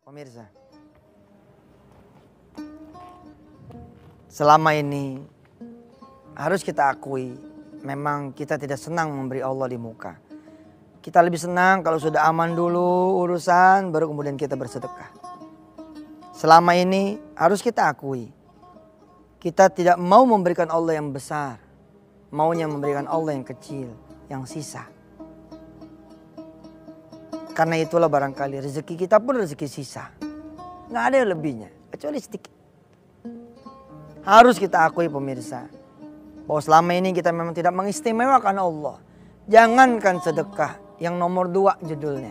Pemirsa, selama ini harus kita akui memang kita tidak senang memberi Allah di muka. Kita lebih senang kalau sudah aman dulu urusan baru kemudian kita bersedekah. Selama ini harus kita akui kita tidak mau memberikan Allah yang besar, maunya memberikan Allah yang kecil, yang sisa. Karena itulah barangkali rezeki kita pun rezeki sisa. Nggak ada yang lebihnya, kecuali sedikit. Harus kita akui pemirsa, bahwa selama ini kita memang tidak mengistimewakan Allah. Jangankan sedekah, yang nomor 2 judulnya.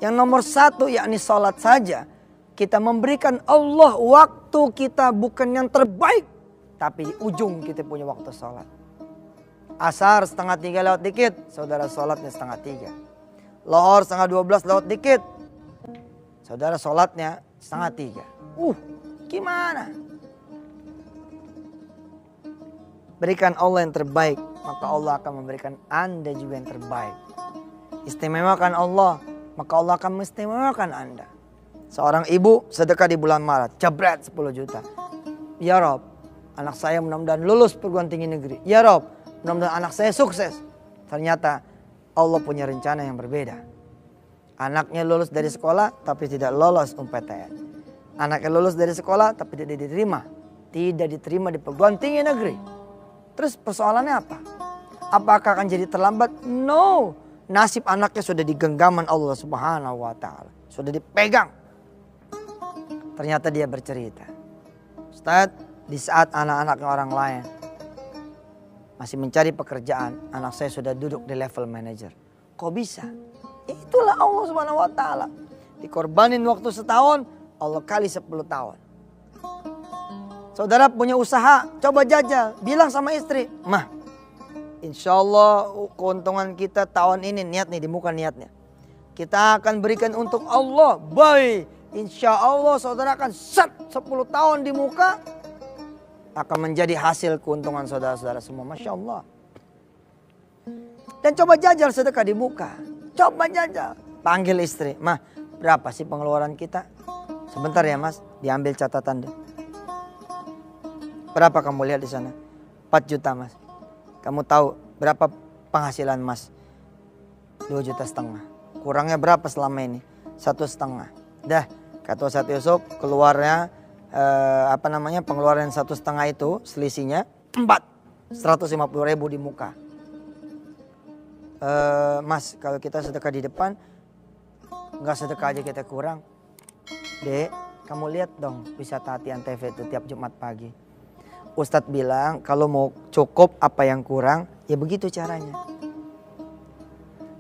Yang nomor 1 yakni sholat saja. Kita memberikan Allah waktu kita bukan yang terbaik. Tapi di ujung kita punya waktu sholat. Asar 2:30 lewat dikit, saudara sholatnya 2:30. Lohor 11:30 lewat dikit, saudara sholatnya 2:30. Gimana? Berikan Allah yang terbaik, maka Allah akan memberikan Anda juga yang terbaik. Istimewakan Allah, maka Allah akan mengistimewakan Anda. Seorang ibu sedekah di bulan Maret, jebret 10 juta. Ya Rob, anak saya mudah-mudahan lulus perguruan tinggi negeri. Ya Rob, mudah-mudahan anak saya sukses. Ternyata Allah punya rencana yang berbeda. Anaknya lulus dari sekolah tapi tidak lolos UMPTN. Anaknya lulus dari sekolah tapi tidak diterima. Tidak diterima di perguruan tinggi negeri. Terus persoalannya apa? Apakah akan jadi terlambat? No. Nasib anaknya sudah di genggaman Allah Subhanahu wa ta'ala. Sudah dipegang. Ternyata dia bercerita, Ustaz, di saat anak-anaknya orang lain masih mencari pekerjaan, anak saya sudah duduk di level manager. Kok bisa? Itulah Allah Subhanahu wa ta'ala. Dikorbanin waktu setahun, Allah kali 10 tahun. Saudara punya usaha, coba jajal. Bilang sama istri, Mah, insya Allah keuntungan kita tahun ini, niat nih di muka niatnya. Kita akan berikan untuk Allah. Baik, insya Allah saudara akan set 10 tahun di muka. Akan menjadi hasil keuntungan saudara-saudara semua. Masya Allah. Dan coba jajal sedekah di muka. Coba jajal. Panggil istri. Mah, berapa sih pengeluaran kita? Sebentar ya mas, diambil catatan deh. Berapa kamu lihat di sana? 4 juta mas. Kamu tahu berapa penghasilan mas? 2,5 juta. Kurangnya berapa selama ini? 1,5. Dah, kata Ustaz Yusuf keluarnya pengeluaran 1,5 itu selisihnya 150.000 di muka. Mas, kalau kita sedekah di depan, nggak sedekah aja kita kurang. Dek, kamu lihat dong wisata Hati Antv itu tiap Jumat pagi. Ustadz bilang kalau mau cukup apa yang kurang, ya begitu caranya.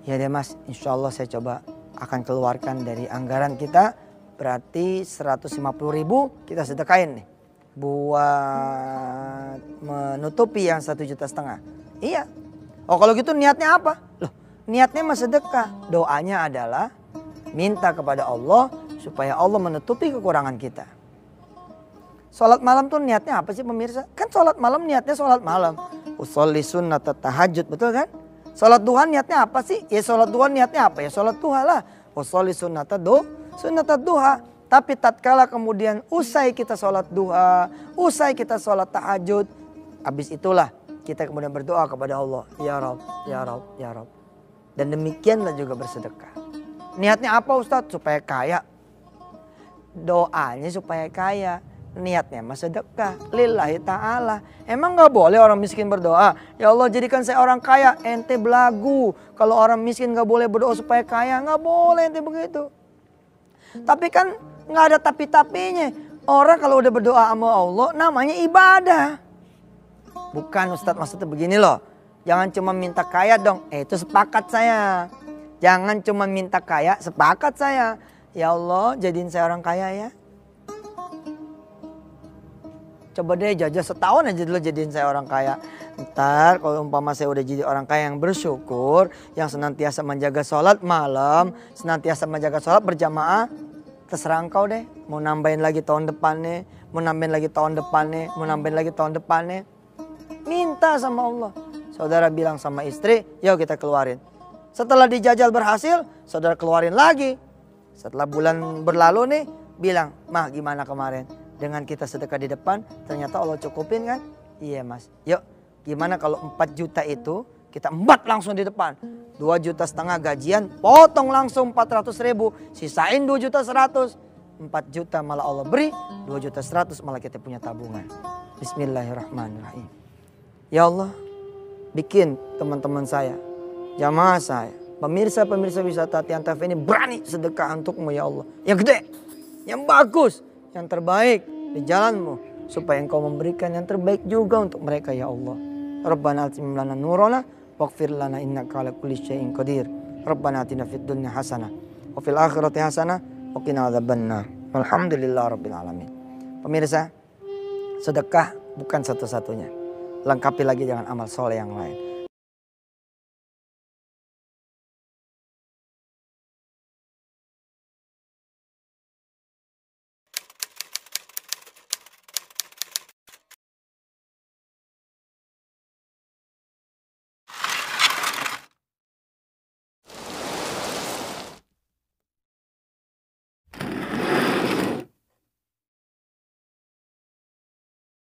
Ya deh mas, insya Allah saya coba akan keluarkan dari anggaran kita. Berarti 150.000 kita sedekahin nih. Buat menutupi yang 1,5 juta. Iya. Oh kalau gitu niatnya apa? Loh, niatnya mah sedekah. Doanya adalah minta kepada Allah supaya Allah menutupi kekurangan kita. Sholat malam tuh niatnya apa sih pemirsa? Kan sholat malam niatnya sholat malam. Usolli sunnat tahajud, betul kan? Sholat duha niatnya apa sih? Ya sholat duha niatnya apa? Ya sholat duha lah. Usolli sunnat duha. Tapi tatkala kemudian usai kita sholat duha, usai kita sholat tahajud, habis itulah kita kemudian berdoa kepada Allah. Ya Rabb, ya Rabb, ya Rabb. Dan demikianlah juga bersedekah. Niatnya apa Ustadz? Supaya kaya. Doanya supaya kaya. Niatnya mah sedekah. Lillahi ta'ala. Emang gak boleh orang miskin berdoa? Ya Allah jadikan saya orang kaya. Ente belagu. Kalau orang miskin gak boleh berdoa supaya kaya. Gak boleh ente begitu. Tapi kan gak ada tapi-tapinya. Orang kalau udah berdoa sama Allah namanya ibadah. Bukan Ustadz, maksudnya begini loh. Jangan cuma minta kaya dong. Itu sepakat saya. Jangan cuma minta kaya, sepakat saya. Ya Allah jadiin saya orang kaya ya. Coba deh jajah setahun aja dulu jadiin saya orang kaya. Ntar kalau umpama saya udah jadi orang kaya yang bersyukur, yang senantiasa menjaga sholat malam, senantiasa menjaga sholat berjamaah, terserah engkau deh. Mau nambahin lagi tahun depannya, mau nambahin lagi tahun depannya, mau nambahin lagi tahun depannya. Minta sama Allah. Saudara bilang sama istri, yuk kita keluarin. Setelah dijajal berhasil, saudara keluarin lagi. Setelah bulan berlalu nih, bilang, "Mah, gimana kemarin? Dengan kita sedekah di depan, ternyata Allah cukupin kan?" "Iya Mas." "Yuk, gimana kalau 4 juta itu kita embat langsung di depan. 2,5 juta gajian, potong langsung 400.000. Sisain 2,1 juta. 4 juta malah Allah beri, 2,1 juta malah kita punya tabungan." Bismillahirrahmanirrahim. Ya Allah, bikin teman-teman saya, jamaah saya, pemirsa-pemirsa wisata Tiantaf ini berani sedekah untukmu ya Allah. Yang gede, yang bagus, yang terbaik di jalanmu. Supaya engkau memberikan yang terbaik juga untuk mereka ya Allah. Rabbana atim lana nurana waghfir lana innaka ala kulli syai'in qadir. Rabbana atina fid dunya hasanah wa fil akhirati hasanah wa qina adzabannar. Alhamdulillahirabbil alamin. Pemirsa, sedekah bukan satu-satunya. Lengkapi lagi dengan amal soleh yang lain.